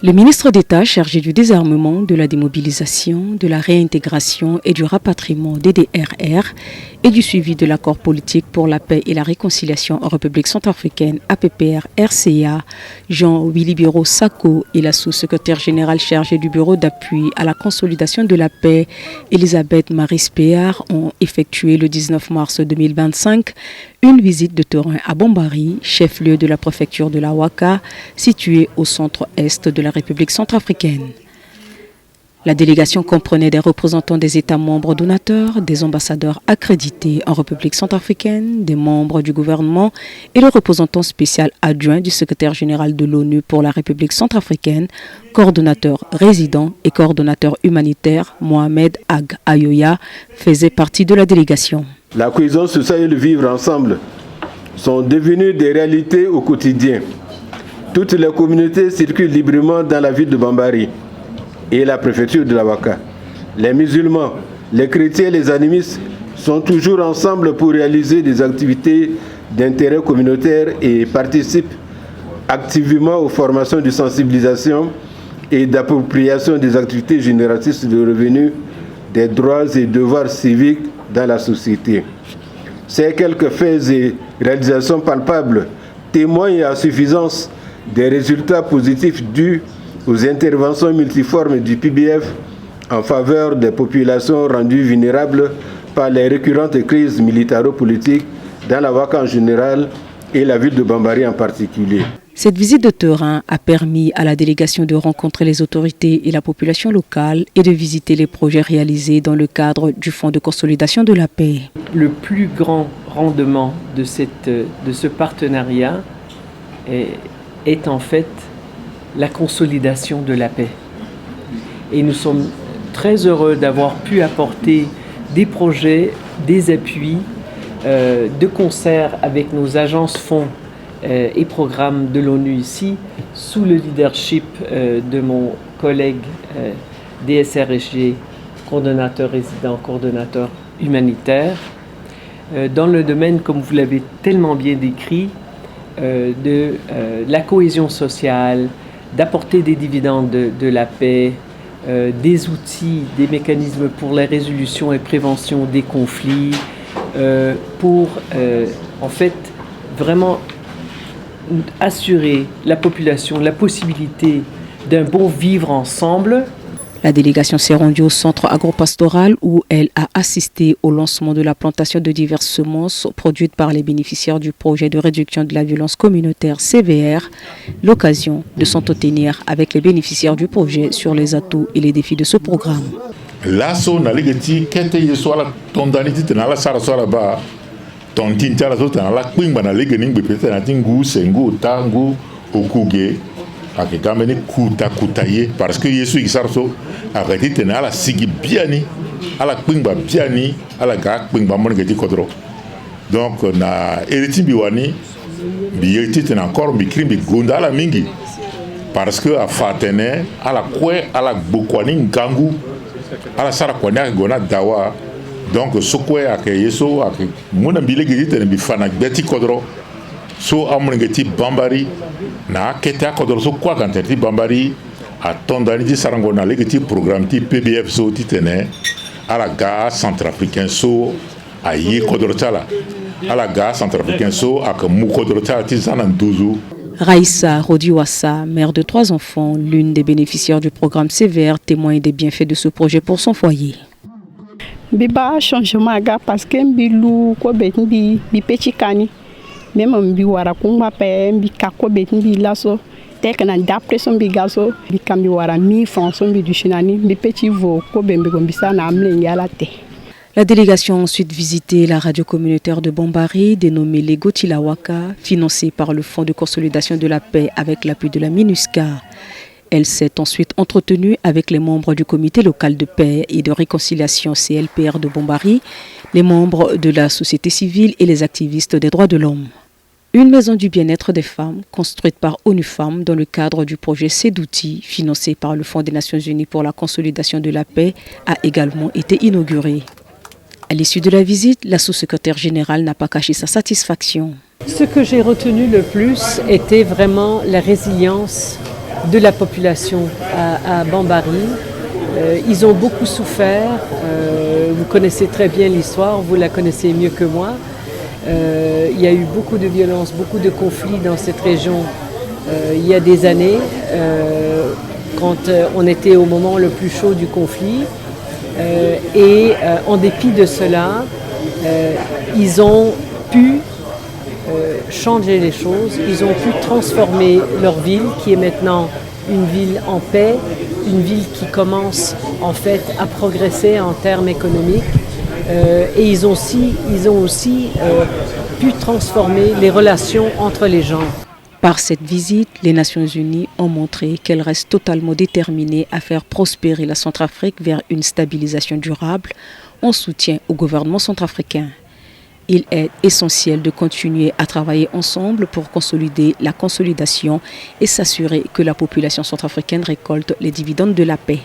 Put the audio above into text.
Le ministre d'État chargé du désarmement, de la démobilisation, de la réintégration et du rapatriement des DRR et du suivi de l'accord politique pour la paix et la réconciliation en République centrafricaine APPR-RCA, Jean-Willy Biro Sako et la sous-secrétaire générale chargée du bureau d'appui à la consolidation de la paix, Elisabeth Marie Spéard, ont effectué le 19 mars 2025 une visite de terrain à Bombari, chef-lieu de la préfecture de la Ouaka, située au centre-est de la République centrafricaine. La délégation comprenait des représentants des États membres donateurs, des ambassadeurs accrédités en République centrafricaine, des membres du gouvernement et le représentant spécial adjoint du secrétaire général de l'ONU pour la République centrafricaine, coordonnateur résident et coordonnateur humanitaire Mohamed Ag Ayoya faisait partie de la délégation. La cohésion sociale et le vivre ensemble sont devenus des réalités au quotidien. Toutes les communautés circulent librement dans la ville de Bambari et la préfecture de la Ouaka. Les musulmans, les chrétiens et les animistes sont toujours ensemble pour réaliser des activités d'intérêt communautaire et participent activement aux formations de sensibilisation et d'appropriation des activités génératrices de revenus, des droits et devoirs civiques dans la société. Ces quelques faits et réalisations palpables témoignent à suffisance des résultats positifs dus aux interventions multiformes du PBF en faveur des populations rendues vulnérables par les récurrentes crises militaro-politiques dans la Ouaka en général et la ville de Bambari en particulier. Cette visite de terrain a permis à la délégation de rencontrer les autorités et la population locale et de visiter les projets réalisés dans le cadre du Fonds de consolidation de la paix. Le plus grand rendement de ce partenariat est en fait la consolidation de la paix. Et nous sommes très heureux d'avoir pu apporter des projets, des appuis de concert avec nos agences fonds et programmes de l'ONU ici, sous le leadership de mon collègue DSRSG, coordonnateur résident, coordonnateur humanitaire, dans le domaine, comme vous l'avez tellement bien décrit, de la cohésion sociale, d'apporter des dividendes de la paix, des outils, des mécanismes pour la résolution et prévention des conflits, pour en fait vraiment assurer la population la possibilité d'un bon vivre ensemble. La délégation s'est rendue au centre agropastoral où elle a assisté au lancement de la plantation de diverses semences produites par les bénéficiaires du projet de réduction de la violence communautaire CVR, l'occasion de s'entretenir avec les bénéficiaires du projet sur les atouts et les défis de ce programme. Tontinta sota la kwimba na lege ningbe pete na tingu sengu tangu okuge akekamene kutaye parce que yesu isarso arrêté tena la sigi biani ala kwimba biani ala ga kwimba mon ngeti kodro donc na eriti biwani bi eriti tena encore bi krimbi gonda la mingi parce que a fatene ala kwe ala bokwani ngangu ala sara kwani gona dawa. Donc, ce qui est ce qui est bifana beti kodro so amungeti bambari na keta kodro so kwa kanteti bambari a tondani sarangona legeti programme ti PBF so titene ala ga centrafricain so ayi kodro tala ala ga centrafricain so ak mu kodro tala ti sananduzu. Raïssa Rodiwassa, mère de 3 enfants, l'une des bénéficiaires du programme CVR, témoigne des bienfaits de ce projet pour son foyer. Biba changement ga parce que mbilu ko betndi bi pechikani même mbi wara kumba pe mbi kako betndi laso tek na d'après son bigaso bi kambi wara 1000 francs son bi du chinani mbi pechivo ko bembe gombisa na amlengi ala te. La délégation a ensuite visité la radio communautaire de Bombari, dénommée Lego Tilawaka, financée par le Fonds de consolidation de la paix avec l'appui de la MINUSCA. Elle s'est ensuite entretenue avec les membres du comité local de paix et de réconciliation CLPR de Bombari, les membres de la société civile et les activistes des droits de l'homme. Une maison du bien-être des femmes, construite par ONU Femmes dans le cadre du projet Sedouti, financé par le Fonds des Nations Unies pour la consolidation de la paix, a également été inaugurée. À l'issue de la visite, la sous-secrétaire générale n'a pas caché sa satisfaction. Ce que j'ai retenu le plus était vraiment la résilience de la population à Bambari. Ils ont beaucoup souffert. Vous connaissez très bien l'histoire, vous la connaissez mieux que moi. Il y a eu beaucoup de violences, beaucoup de conflits dans cette région il y a des années, quand on était au moment le plus chaud du conflit. Et en dépit de cela, ils ont pu changer les choses, ils ont pu transformer leur ville, qui est maintenant une ville en paix, une ville qui commence en fait à progresser en termes économiques. Et ils ont aussi pu transformer les relations entre les gens. Par cette visite, les Nations Unies ont montré qu'elles restent totalement déterminées à faire prospérer la Centrafrique vers une stabilisation durable en soutien au gouvernement centrafricain. Il est essentiel de continuer à travailler ensemble pour consolider la consolidation et s'assurer que la population centrafricaine récolte les dividendes de la paix.